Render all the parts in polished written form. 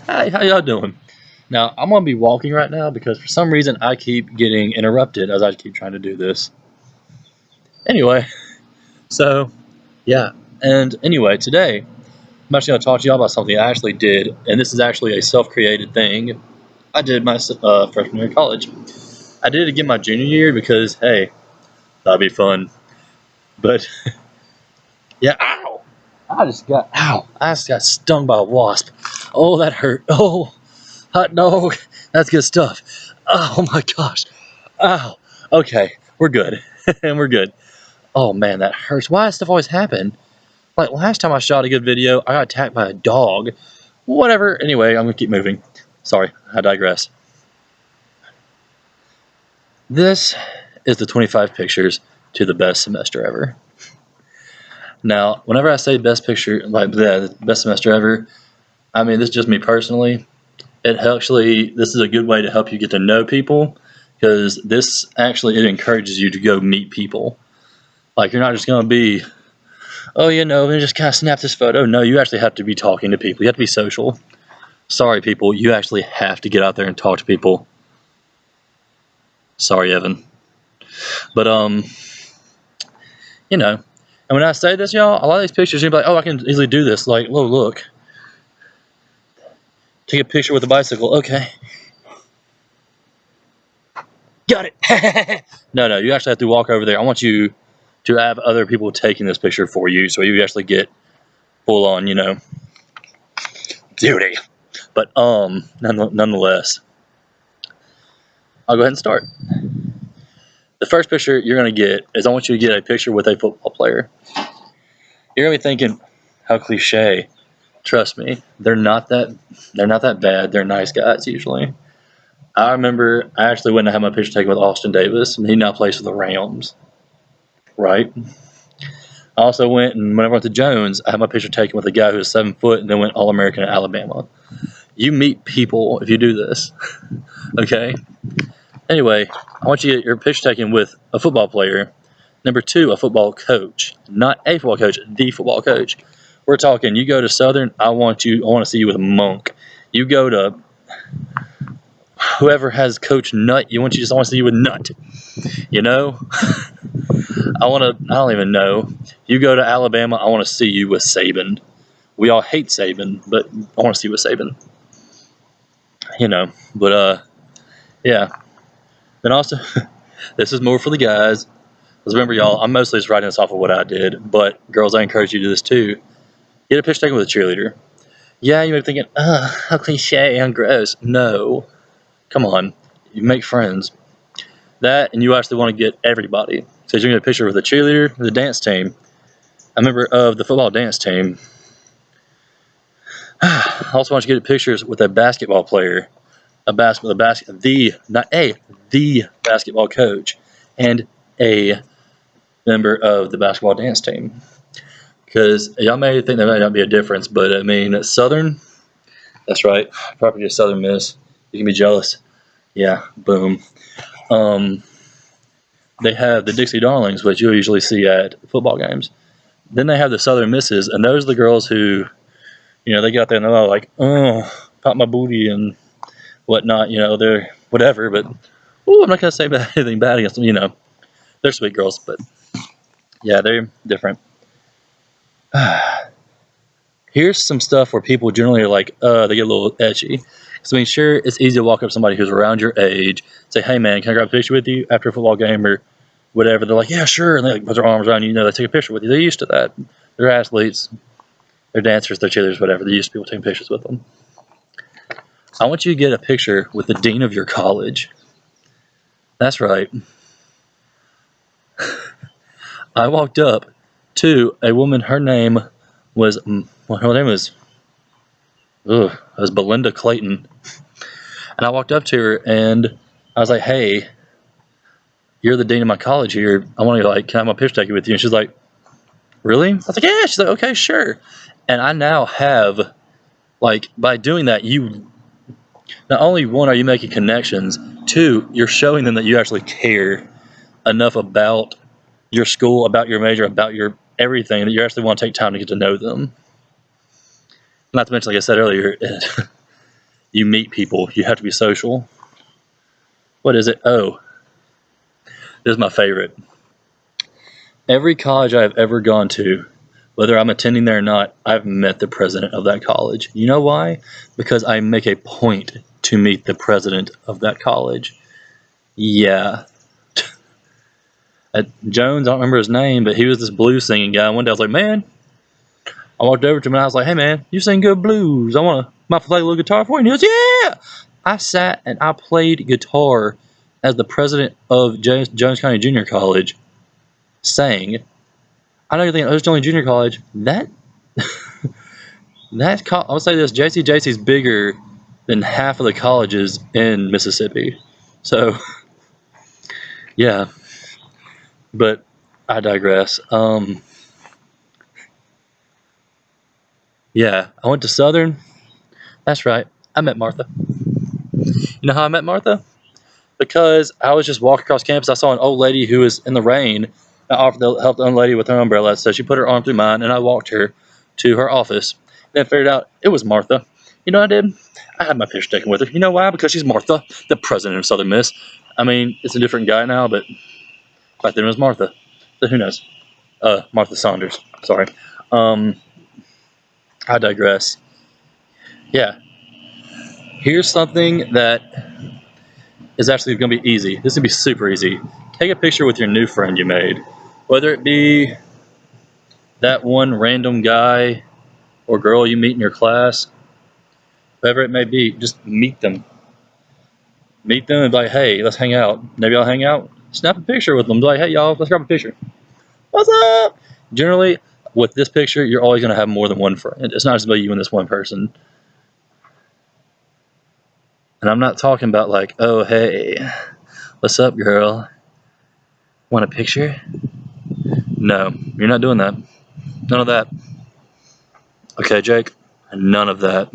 Hi, how y'all doing? Now, I'm going to be walking right now because for some reason I keep getting interrupted as I keep trying to do this. Anyway, so, yeah. And anyway, today, I'm actually going to talk to y'all about something I actually did, and this is actually a self-created thing I did my freshman year of college. I did it again my junior year because, hey, that'd be fun. But, yeah, ow! I just got stung by a wasp. Oh, that hurt. Oh, hot dog. That's good stuff. Oh my gosh. Oh, okay. We're good. And we're good. Oh man, that hurts. Why does stuff always happen? Like last time I shot a good video, I got attacked by a dog. Whatever. Anyway, I'm gonna keep moving. Sorry, I digress. This is the 25 pictures to the best semester ever. Now, whenever I say best picture, like the best semester ever, I mean this is just me personally. This is a good way to help you get to know people because this actually it encourages you to go meet people. Like you're not just gonna be, oh, just kind of snap this photo. No, you actually have to be talking to people. You have to be social. Sorry, people, you actually have to get out there and talk to people. Sorry, Evan. But and when I say this, y'all, a lot of these pictures, you're like, oh, I can easily do this. Like, oh, look, take a picture with a bicycle. Okay, got it. No, you actually have to walk over there. I want you to have other people taking this picture for you, so you actually get full on, duty. But nonetheless, I'll go ahead and start. The first picture you're gonna get is I want you to get a picture with a football player. You're gonna be thinking, how cliche. Trust me, they're not that bad. They're nice guys usually. I remember I actually went and had my picture taken with Austin Davis, and he now plays for the Rams. Right? I also went and whenever I went to Jones, I had my picture taken with a guy who was 7 foot and then went All American at Alabama. You meet people if you do this. Okay? Anyway, I want you to get your picture taken with a football player. Number two, a football coach. Not a football coach, the football coach. We're talking, you go to Southern, I want to see you with Monk. You go to whoever has Coach Nut, I want to see you with Nut. I don't even know. You go to Alabama, I want to see you with Saban. We all hate Saban, but I want to see you with Saban. But yeah. Then also, this is more for the guys. Because remember, y'all, I'm mostly just writing this off of what I did. But girls, I encourage you to do this too. Get a picture taken with a cheerleader. Yeah, you may be thinking, how cliche and gross. No. Come on. You make friends. That, and you actually want to get everybody. So you're going to get a picture with a cheerleader, the dance team, a member of the football dance team. I also want you to get pictures with a basketball player, the basketball coach, and a member of the basketball dance team. Because y'all may think there might not be a difference, but I mean, Southern, that's right, property of Southern Miss. You can be jealous. Yeah, boom. They have the Dixie Darlings, which you'll usually see at football games. Then they have the Southern Misses, and those are the girls who, they get out there and they're like, oh, pop my booty and whatnot. They're whatever, but I'm not gonna say anything bad against them. They're sweet girls, but yeah, they're different. Here's some stuff where people generally are like, they get a little edgy. So I mean, sure, it's easy to walk up to somebody who's around your age, say, hey man, can I grab a picture with you after a football game or whatever? They're like, yeah, sure, and they put their arms around you. They take a picture with you. They're used to that. They're athletes, they're dancers, they're cheerleaders, whatever. They're used to people taking pictures with them. I want you to get a picture with the dean of your college. That's right. I walked up to a woman. Her name was Belinda Clayton, and I walked up to her and I was like, "Hey, you're the dean of my college here. I want to can I have my picture taken with you?" And she's like, "Really?" I was like, "Yeah." She's like, "Okay, sure." And I now have by doing that, you not only one are you making connections, two, you're showing them that you actually care enough about your school, about your major, about your everything that you actually want to take time to get to know them. Not to mention, like I said earlier, You meet people. You have to be social. What is it? Oh, this is my favorite. Every college I've ever gone to, whether I'm attending there or not, I've met the president of that college. You know why? Because I make a point to meet the president of that college. Yeah. At Jones, I don't remember his name, but he was this blues singing guy. One day I was like, man, I walked over to him and I was like, hey man, you sing good blues. I might play a little guitar for you. And he goes, yeah. I sat and I played guitar as the president of Jones County Junior College sang. I know you're thinking, oh, it's Jones Junior College. I'll say this, JCJC's bigger than half of the colleges in Mississippi. So, yeah. But I digress. Yeah, I went to Southern. That's right. I met Martha. You know how I met Martha? Because I was just walking across campus. I saw an old lady who was in the rain. I offered to help the old lady with her umbrella. So she put her arm through mine, and I walked her to her office. Then figured out it was Martha. You know what I did? I had my picture taken with her. You know why? Because she's Martha, the president of Southern Miss. I mean, it's a different guy now, but back then it was Martha. So who knows? Martha Saunders. Sorry. I digress. Yeah. Here's something that is actually going to be easy. This is going to be super easy. Take a picture with your new friend you made. Whether it be that one random guy or girl you meet in your class, whoever it may be, just meet them. Meet them and be like, hey, let's hang out. Maybe I'll hang out. Snap a picture with them. Be like, hey, y'all, let's grab a picture. What's up? Generally, with this picture, you're always going to have more than one friend. It's not just about you and this one person. And I'm not talking about like, oh, hey, what's up, girl? Want a picture? No, you're not doing that. None of that. Okay, Jake? None of that.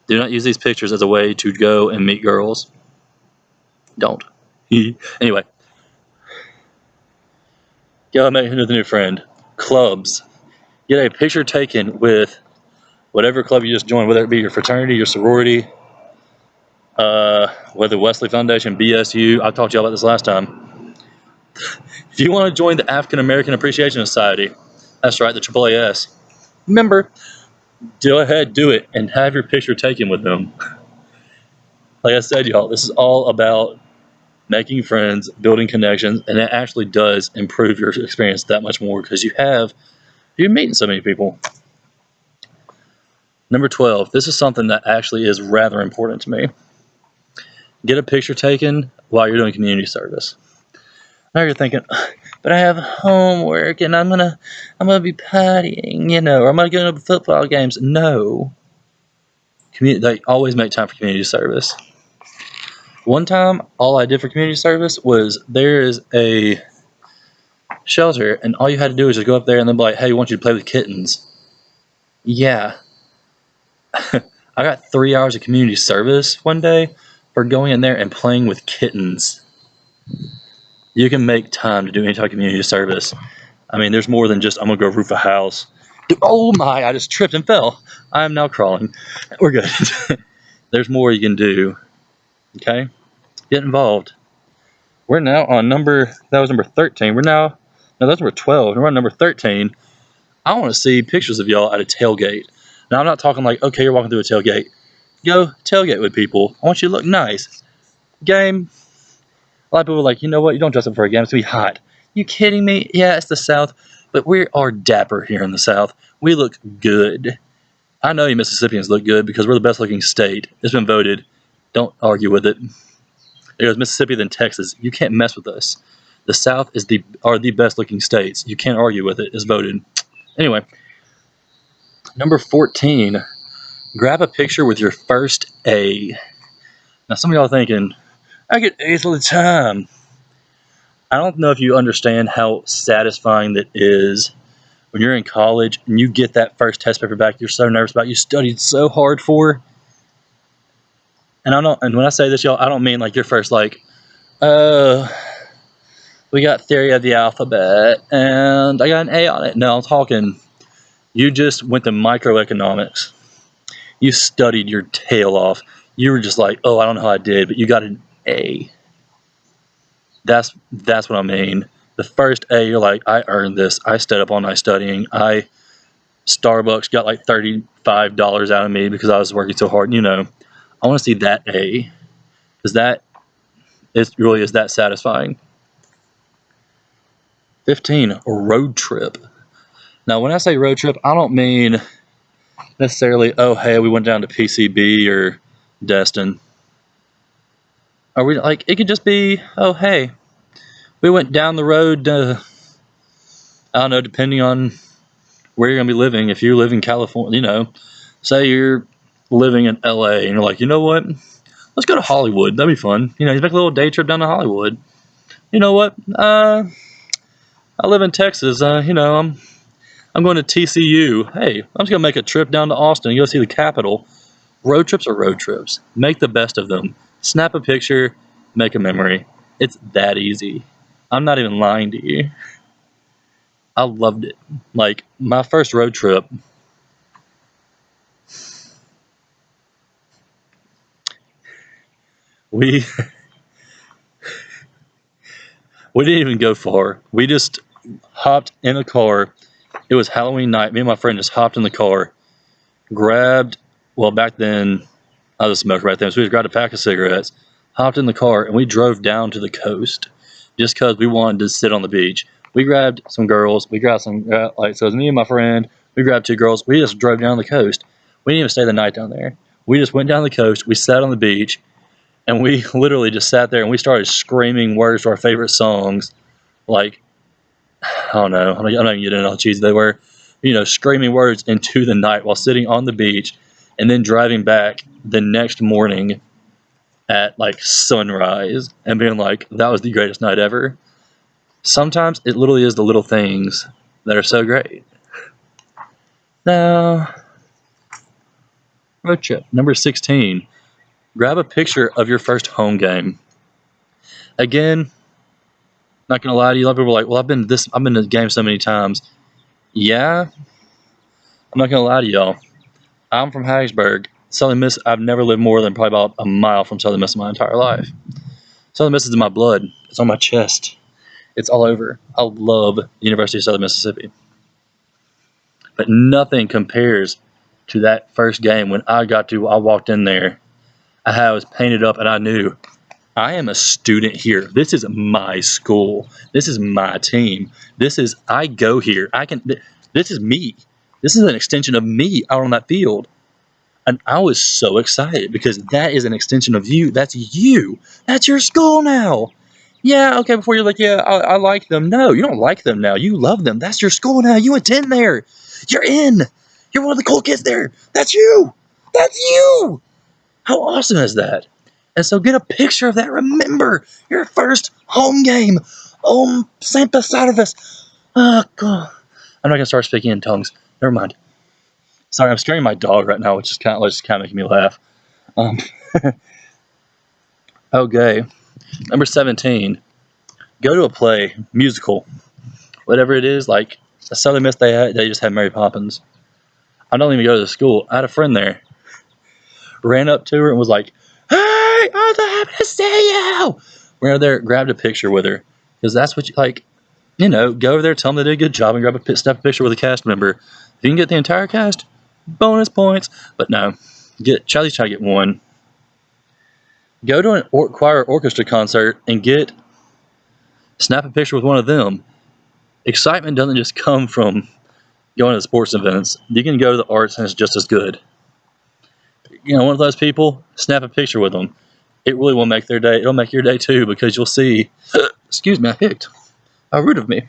Do not use these pictures as a way to go and meet girls. Don't. Anyway. Go and make a new friend. Clubs. Get a picture taken with whatever club you just joined, whether it be your fraternity, your sorority, whether Wesley Foundation, BSU. I talked to y'all about this last time. If you want to join the African American Appreciation Society, that's right, the AAAS. Remember, go ahead, do it, and have your picture taken with them. Like I said, y'all, this is all about making friends, building connections, and it actually does improve your experience that much more because you're meeting so many people. Number 12, this is something that actually is rather important to me. Get a picture taken while you're doing community service. Now you're thinking, but I have homework and I'm gonna be partying, or I'm gonna go to football games. No. They always make time for community service. One time, all I did for community service was there is a shelter, and all you had to do is just go up there and they'd be like, hey, we want you to play with kittens. Yeah. I got 3 hours of community service one day for going in there and playing with kittens. You can make time to do any type of community service. I mean, there's more than just, I'm going to go roof a house. Oh my, I just tripped and fell. I am now crawling. We're good. There's more you can do. Okay? Get involved. We're now on that was number 13. No, that's number 12. We're on number 13. I want to see pictures of y'all at a tailgate. Now, I'm not talking like, okay, you're walking through a tailgate. Go tailgate with people. I want you to look nice. Game. A lot of people are like, you know what? You don't dress up for a game. It's going to be hot. You kidding me? Yeah, it's the South. But we are dapper here in the South. We look good. I know you Mississippians look good because we're the best looking state. It's been voted. Don't argue with it. It goes Mississippi, then Texas. You can't mess with us. The South are the best looking states. You can't argue with it. It's voted. Anyway, number 14. Grab a picture with your first A. Now, some of y'all are thinking, I get A's all the time. I don't know if you understand how satisfying that is when you're in college and you get that first test paper back you're so nervous about, you studied so hard for. And when I say this, y'all, I don't mean like your first, like, we got theory of the alphabet and I got an A on it. No, I'm talking, you just went to microeconomics. You studied your tail off. You were just like, oh, I don't know how I did, but you got an A. That's what I mean. The first A, you're like, I earned this. I stayed up all night studying. Starbucks got like $35 out of me because I was working so hard. You know, I want to see that A, because that is really is that satisfying. 15, a road trip. Now, when I say road trip, I don't mean necessarily, oh, hey, we went down to PCB or Destin. Or we like it could just be, oh, hey, we went down the road. I don't know, depending on where you're gonna be living. If you live in California, you know, say you're living in LA and you're like, you know what? Let's go to Hollywood. That'd be fun. You know, you make a little day trip down to Hollywood. You know what? I live in Texas. You know, I'm going to TCU. Hey, I'm just gonna make a trip down to Austin and go see the Capitol. Road trips are road trips. Make the best of them. Snap a picture, make a memory. It's that easy. I'm not even lying to you. I loved it. Like my first road trip, we we didn't even go far. We just hopped in a car. It was Halloween night. Me and my friend just hopped in the car, grabbed, well, back then, I was a smoker right then, so we just grabbed a pack of cigarettes, hopped in the car, and we drove down to the coast just because we wanted to sit on the beach. We grabbed some girls. We grabbed some, like, so it was me and my friend. We grabbed two girls. We just drove down the coast. We didn't even stay the night down there. We just went down the coast. We sat on the beach, and we literally just sat there and we started screaming words to our favorite songs. Like, I don't know. I'm not even getting how cheesy they were. You know, screaming words into the night while sitting on the beach and then driving back the next morning at like sunrise and being like, that was the greatest night ever. Sometimes it literally is the little things that are so great. Now, road trip number 16. Grab a picture of your first home game. Again, not gonna lie to you, a lot of people are like, well, I've been to the game so many times. Yeah, I'm not gonna lie to y'all. I'm from Hattiesburg. Southern Miss, I've never lived more than probably about a mile from Southern Miss in my entire life. Southern Miss is in my blood. It's on my chest. It's all over. I love the University of Southern Mississippi. But nothing compares to that first game when I walked in there. I was painted up and I knew I am a student here. This is my school. This is my team. I go here. This is me. This is an extension of me out on that field. And I was so excited because that is an extension of you. That's you. That's your school now. Yeah, okay, before you're like, yeah, I like them. No, you don't like them now. You love them. That's your school now. You attend there. You're in. You're one of the cool kids there. That's you. That's you. How awesome is that? And so get a picture of that. Remember your first home game. Santa Salvus. Oh, God. I'm not going to start speaking in tongues. Never mind. Sorry, I'm scaring my dog right now, which is kind of making me laugh. Um, okay, number 17. Go to a play, musical, whatever it is. Like a Southern Miss, they just had Mary Poppins. I don't even go to the school. I had a friend there. Ran up to her and was like, "Hey, I'm so happy to see you." Ran over there, grabbed a picture with her, because that's what you like. You know, go over there, tell them they did a good job, and snap a picture with a cast member. If you can get the entire cast, bonus points. But no, Charlie's trying to get one. Go to an choir orchestra concert and snap a picture with one of them. Excitement doesn't just come from going to sports events. You can go to the arts and it's just as good. You know, one of those people, snap a picture with them. It really will make their day. It'll make your day too, because you'll see, excuse me, I hicced. How rude of me.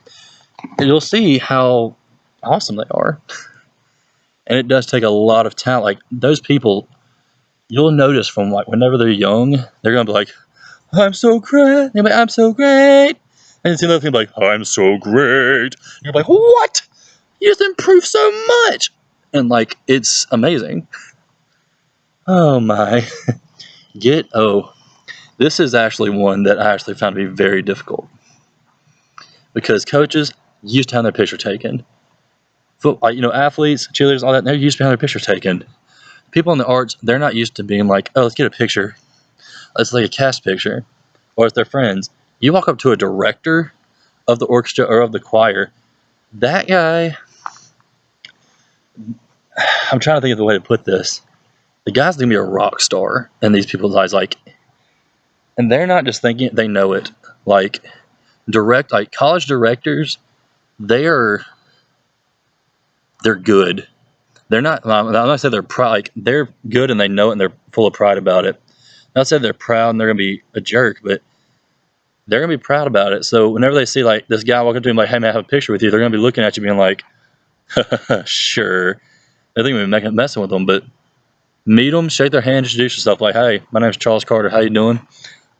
And you'll see how awesome they are. And it does take a lot of talent. Like those people, you'll notice from like whenever they're young, they're gonna be like, "I'm so great." They're like, "I'm so great." And it's another thing like, "I'm so great." And you're like, "What? You just improved so much!" And like, it's amazing. Oh my. This is actually one that I actually found to be very difficult. Because coaches used to have their picture taken. Athletes, cheerleaders, all that, they used to have their picture taken. people in the arts, they're not used to being like, oh, let's get a picture. Let's like a cast picture. Or if they're friends. You walk up to a director of the orchestra or of the choir, that guy, I'm trying to think of the way to put this. The guy's gonna be a rock star in these people's eyes, like, and they're not just thinking it, they know it. Like college directors, they're good. They're not. I'm not saying they're proud. Like they're good and they know it and they're full of pride about it. Not saying they're proud and they're gonna be a jerk, but they're gonna be proud about it. So whenever they see like this guy walking to him like, "Hey man, I have a picture with you," they're gonna be looking at you being like, "Sure." They're thinking we're messing with them, but meet them, shake their hand, introduce yourself. Like, "Hey, my name's Charles Carter. How you doing?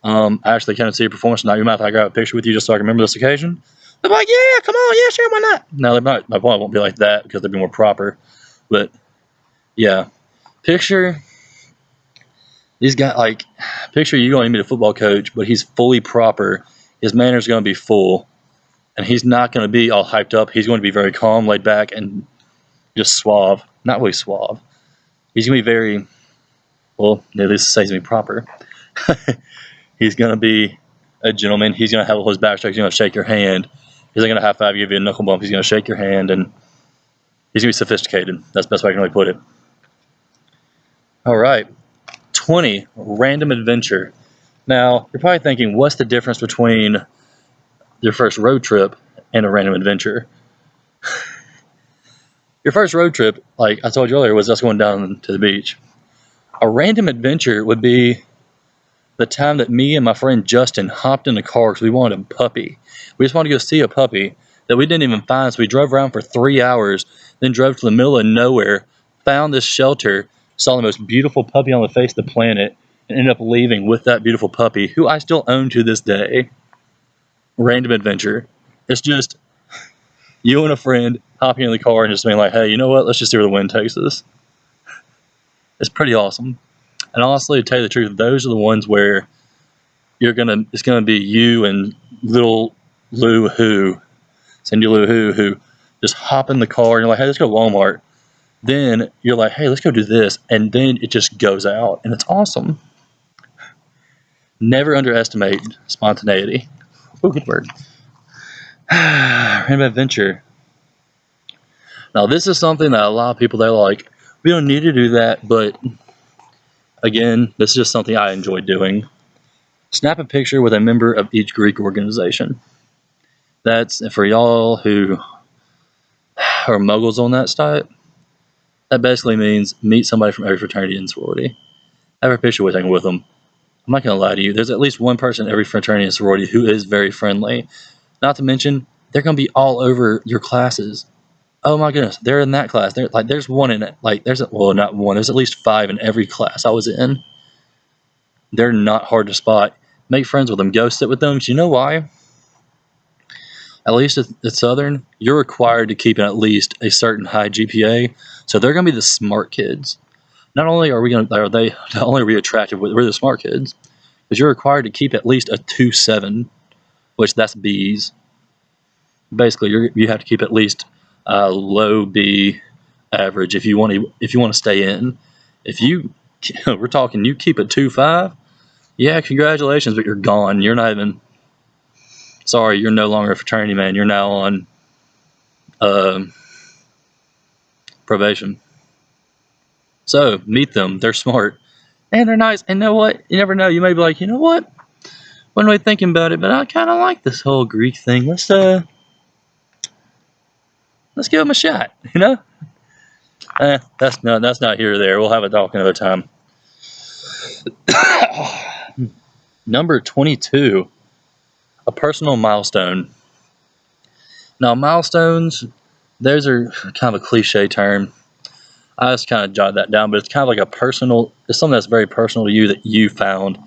I actually came to see your performance tonight. You mind if I grab a picture with you just so I can remember this occasion?" They're like, "Yeah, come on, yeah, sure, why not?" No, they might. My point won't be like that because they'd be more proper. But yeah, picture these guys. Like, picture you going to meet a football coach, but he's fully proper. His manner's going to be full, and he's not going to be all hyped up. He's going to be very calm, laid back, and just suave. Not really suave. He's going to be very, well, at least say he's going to be proper. He's going to be a gentleman. He's going to have all his back strokes. He's going to shake your hand. He's not going to high five, give you a knuckle bump. He's going to shake your hand, and he's going to be sophisticated. That's the best way I can really put it. All right. 20, random adventure. Now, you're probably thinking, what's the difference between your first road trip and a random adventure? Your first road trip, like I told you earlier, was us going down to the beach. A random adventure would be the time that me and my friend Justin hopped in the car because we wanted a puppy. We just wanted to go see a puppy that we didn't even find, so we drove around for 3 hours, then drove to the middle of nowhere, found this shelter, saw the most beautiful puppy on the face of the planet, and ended up leaving with that beautiful puppy, who I still own to this day. Random adventure. It's just you and a friend hopping in the car and just being like, hey, you know what? Let's just see where the wind takes us. It's pretty awesome. And honestly, to tell you the truth, those are the ones where it's gonna be you and little Lou Cindy Lou who just hop in the car and you're like, hey, let's go to Walmart. Then you're like, hey, let's go do this, and then it just goes out, and it's awesome. Never underestimate spontaneity. Oh, good word. Random adventure. Now, this is something that a lot of people, they're like, we don't need to do that, but again, this is just something I enjoy doing. Snap a picture with a member of each Greek organization. That's for y'all who are muggles on that site. That basically means meet somebody from every fraternity and sorority. Have a picture with them. I'm not going to lie to you. There's at least one person in every fraternity and sorority who is very friendly. Not to mention, they're going to be all over your classes. Oh my goodness, they're in that class. There's one in it. Not one. There's at least 5 in every class I was in. They're not hard to spot. Make friends with them. Go sit with them. Do you know why? At least at Southern, you're required to keep at least a certain high GPA. So they're going to be the smart kids. Not only are we attractive, we're the smart kids, because you're required to keep at least a 2.7, which that's B's. Basically, you have to keep at least a low B average if you want to stay in. If we're talking, you keep a 2.5, yeah, congratulations, but you're gone. You're not even. Sorry, you're no longer a fraternity man. You're now on probation. So meet them. They're smart and they're nice. And you know what? You never know. You may be like, you know what? Wasn't really thinking about it, but I kind of like this whole Greek thing. Let's give them a shot. You know? That's not here or there. We'll have a talk another time. Number 22, a personal milestone. Now, milestones, those are kind of a cliche term. I just kind of jotted that down, but it's kind of like it's something that's very personal to you that you found.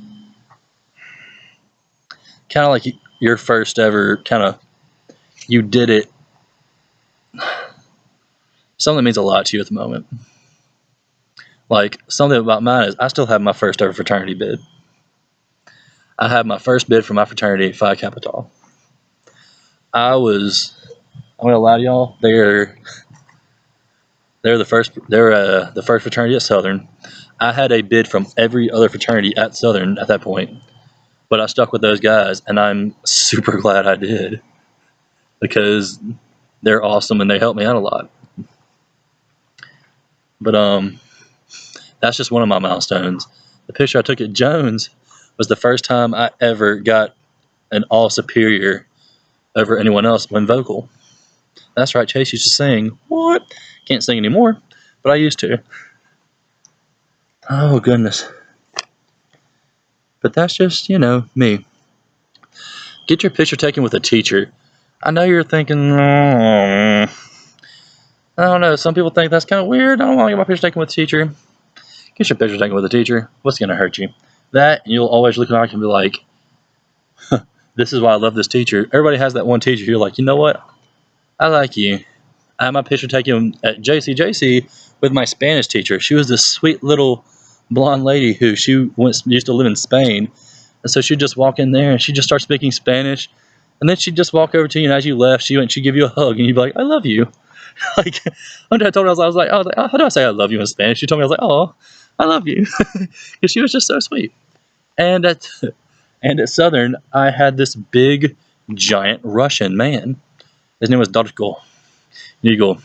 Kind of like your first ever you did it. Something that means a lot to you at the moment. Like, something about mine is I still have my first ever fraternity bid. I had my first bid for my fraternity, Phi Kappa Tau. I'm going to lie to y'all, They're the first fraternity at Southern. I had a bid from every other fraternity at Southern at that point, but I stuck with those guys, and I'm super glad I did because they're awesome and they helped me out a lot. But that's just one of my milestones. The picture I took at Jones was the first time I ever got an all superior over anyone else when vocal. That's right, Chase used to sing. What? Can't sing anymore, but I used to. Oh, goodness. But that's just, me. Get your picture taken with a teacher. I know you're thinking, I don't know, some people think that's kind of weird. I don't want to get my picture taken with a teacher. Get your picture taken with a teacher. What's going to hurt you? That, and you'll always look back and be like, this is why I love this teacher. Everybody has that one teacher you're like, you know what? I like you. I had my picture taken at JCJC with my Spanish teacher. She was this sweet little blonde lady who used to live in Spain. And so she'd just walk in there and she'd just start speaking Spanish. And then she'd just walk over to you, and as you left, she'd give you a hug, and you'd be like, I love you. Like, one day I told her, I was like, oh, how do I say I love you in Spanish? She told me, I was like, oh, I love you. Because she was just so sweet. And at Southern, I had this big, giant Russian man. His name was Darko. And you go,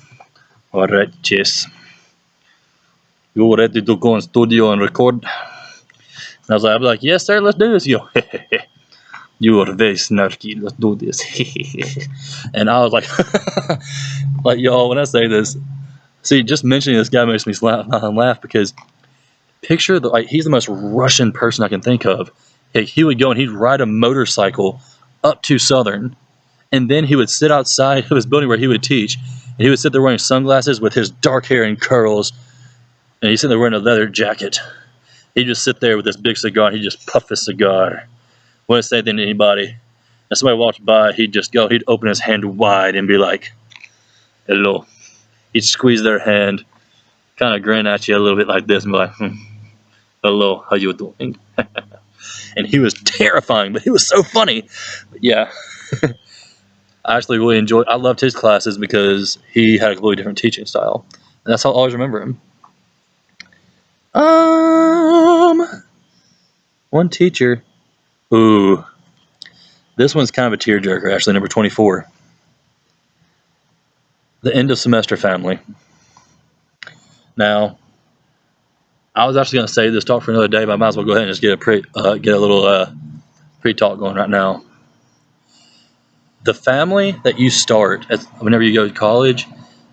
all right, Chase. You ready to go in studio and record? And I'd be like, yes, sir, let's do this. You go, you are very snarky, let's do this. And I was like, like, y'all, when I say this, see, just mentioning this guy makes me laugh because picture, he's the most Russian person I can think of. He would go and he'd ride a motorcycle up to Southern, and then he would sit outside of his building where he would teach, and he would sit there wearing sunglasses with his dark hair and curls, and he's sitting there wearing a leather jacket. He'd just sit there with this big cigar, and he'd just puff his cigar. Wouldn't say anything to anybody. And somebody walked by, he'd open his hand wide and be like, hello. He'd squeeze their hand, kind of grin at you a little bit like this, and be like, hello, how you doing? And he was terrifying, but he was so funny. But yeah. I actually really I loved his classes because he had a completely different teaching style. And that's how I'll always remember him. One teacher. Ooh. This one's kind of a tearjerker, actually, number 24. The end of semester family. Now, I was actually going to save this talk for another day, but I might as well go ahead and just get a little pre-talk going right now. The family that you start whenever you go to college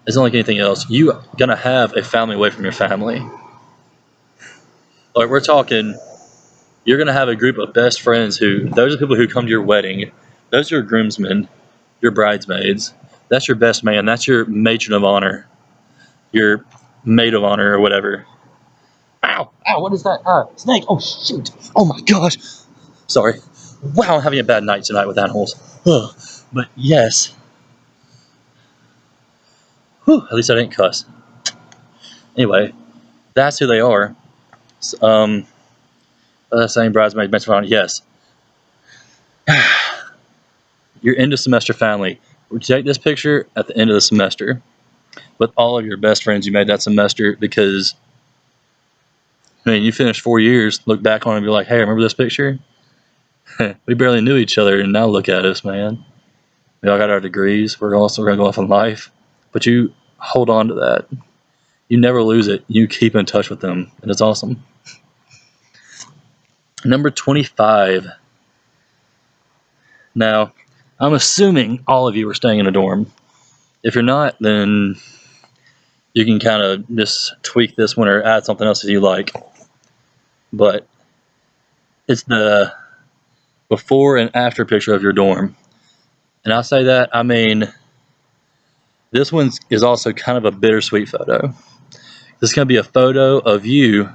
isn't like anything else. You're going to have a family away from your family. Like, we're talking, you're going to have a group of best friends those are people who come to your wedding. Those are your groomsmen, your bridesmaids. That's your best man. That's your matron of honor, your maid of honor or whatever. Ow, what is that? Snake. Oh, shoot. Oh, my gosh. Sorry. Wow, I'm having a bad night tonight with animals. Ugh. But yes. Whew, at least I didn't cuss. Anyway, that's who they are. Saying bridesmaid, matron of honor. Yes. Your end of semester family. We take this picture at the end of the semester with all of your best friends you made that semester because, you finished 4 years, look back on it and be like, hey, remember this picture? We barely knew each other, and now look at us, man. We all got our degrees. We're also going to go off in life. But you hold on to that. You never lose it. You keep in touch with them, and it's awesome. Number 25. Now, I'm assuming all of you are staying in a dorm. If you're not, then you can kind of just tweak this one or add something else if you like. But it's the before and after picture of your dorm. And I say that, I mean, this one is also kind of a bittersweet photo. This is going to be a photo of you.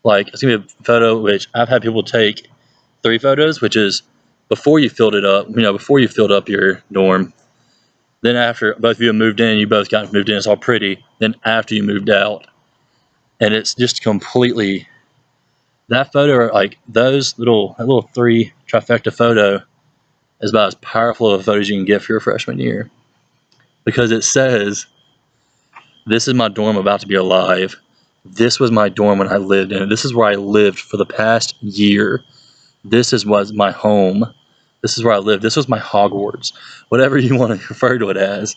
Like, it's going to be a photo which I've had people take 3 photos, which is before you filled it up, before you filled up your dorm. Then after both of you have moved in, you both got moved in, it's all pretty. Then after you moved out, and it's just completely, that photo, like that little 3 trifecta photo is about as powerful of a photo as you can get for your freshman year. because it says, "This is my dorm about to be alive. This was my dorm when I lived in it. This is where I lived for the past year. This was my home. This is where I lived. This was my Hogwarts." Whatever you want to refer to it as.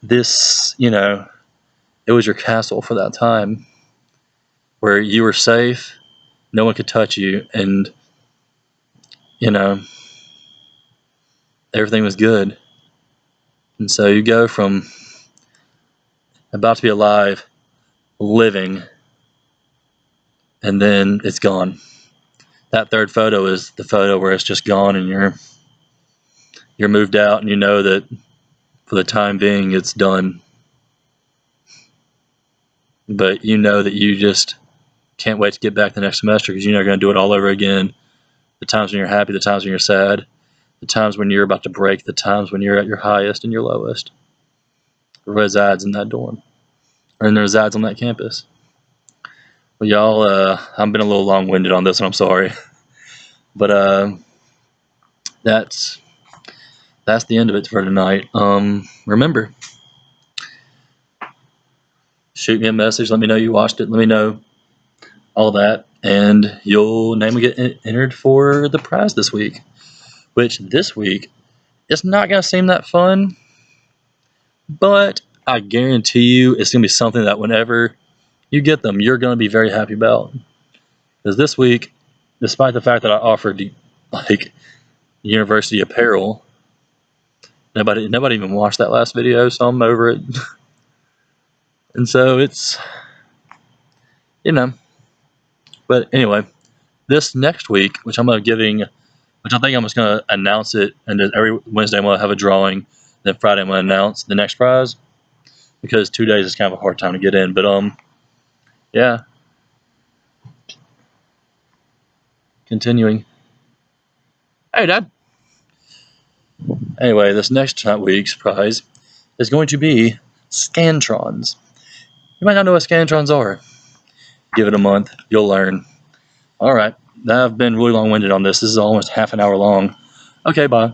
This, it was your castle for that time where you were safe, no one could touch you, and, everything was good. And so you go from about to be alive, living, and then it's gone. That third photo is the photo where it's just gone and you're moved out, and you know that for the time being it's done. But you know that you just can't wait to get back the next semester because you know you're going to do it all over again. The times when you're happy, the times when you're sad, the times when you're about to break, the times when you're at your highest and your lowest resides in that dorm, and resides on that campus. Well, y'all, I've been a little long-winded on this one, I'm sorry. But that's the end of it for tonight. Remember, shoot me a message, let me know you watched it, let me know all that, and your name will get entered for the prize this week, which this week is not going to seem that fun, but I guarantee you it's going to be something that whenever you get them, you're going to be very happy about. Because this week, despite the fact that I offered university apparel, nobody even watched that last video, so I'm over it. And so it's, but anyway, this next week, which I think I'm just going to announce it, and then every Wednesday I'm going to have a drawing, then Friday I'm going to announce the next prize, because 2 days is kind of a hard time to get in, but yeah. Continuing. Hey, Dad. Anyway, this next week's prize is going to be Scantrons. You might not know what Scantrons are. Give it a month, you'll learn. Alright, I've been really long-winded on this. This is almost half an hour long. Okay, bye.